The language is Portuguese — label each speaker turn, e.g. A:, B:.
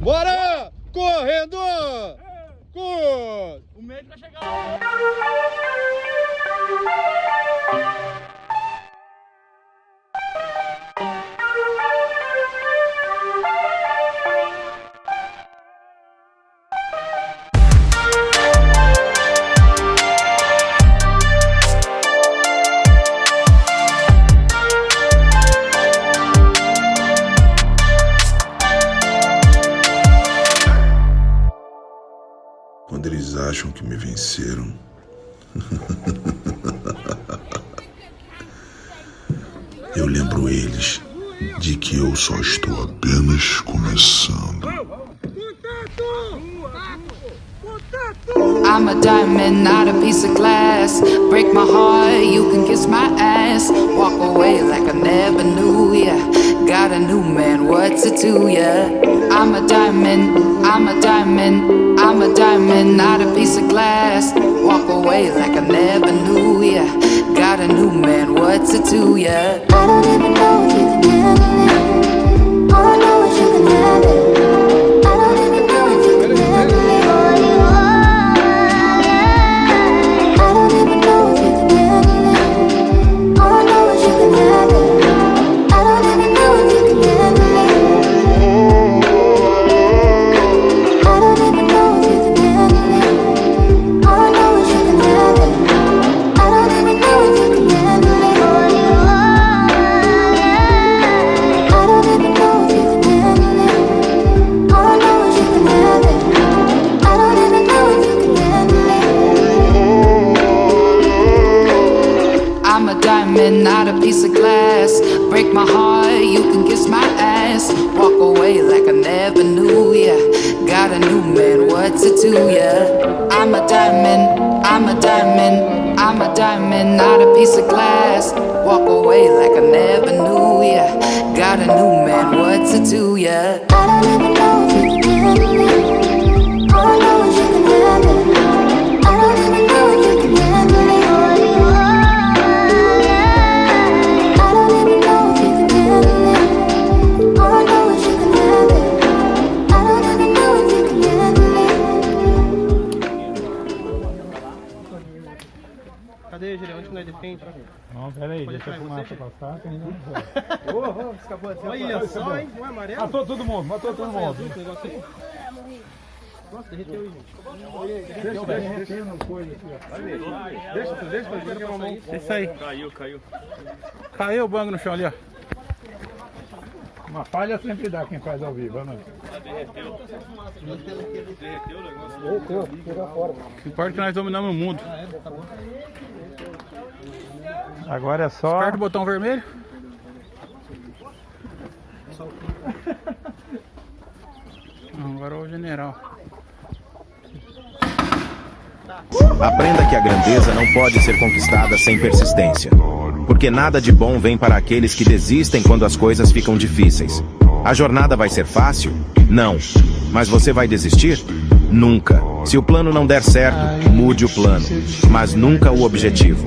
A: Bora! Correndo! Cor!
B: O médico vai chegar.
C: Quando eles acham que me venceram, eu lembro eles de que eu só estou apenas começando.
D: I'm a diamond, not a piece of glass. Break my heart, you can kiss my ass. Walk away like I never knew ya. Got a new man, what's it to ya? I'm a diamond, I'm a diamond, I'm a diamond, not a piece of glass. Walk away like I never knew ya. Got a new man, what's it to ya?
E: I don't even know if you can handle it. All I know is you can have it. I don't even know if you can handle it. All you are, I don't even know if you can handle it. All I know is you can have it. I don't even know if you can handle it. I don't even know if you can handle it. All I know is you can have it. I don't even know if you can handle it. All you are, I don't even know if you can handle it. All I know is you can have it. I don't even know if you can handle it.
D: I'm a diamond, not a piece of glass. Break my heart, you can kiss my ass. Walk away like I never knew ya. Got a new man, what's it to ya? I'm a diamond, I'm a diamond, I'm a diamond, not a piece of glass. Walk away like I never knew ya. Got a new man, what's it to ya?
E: I don't even know if you can handle it. All I know is you can have it. I don't even know if you can handle it. All you are, I don't even know if you can handle it. All I know is you can have it. I don't even know if you can handle it.
B: Cadê, Julião? Onde que nós defende?
F: Não, peraí, deixa a fumaça passar, que ainda não vai.
B: Escapou assim. Olha só, hein? Não é amarelo?
F: Matou todo mundo, matou todo mundo.
B: Nossa, derreteu aí, gente.
F: Deixa no coisa aqui, ó.
B: Deixa, que é uma mão.
F: Isso aí.
B: Caiu.
F: Caiu o banco no chão ali, ó. Uma falha sempre dá quem faz ao vivo, né?
B: Derreteu o negócio.
F: Derreteu, tirou fora. O que importa é que nós dominamos o mundo. Agora é só... Aperta o botão vermelho. Agora é o general.
G: Aprenda que a grandeza não pode ser conquistada sem persistência. Porque nada de bom vem para aqueles que desistem quando as coisas ficam difíceis. A jornada vai ser fácil? Não. Mas você vai desistir? Nunca. Se o plano não der certo, mude o plano. Mas nunca o objetivo.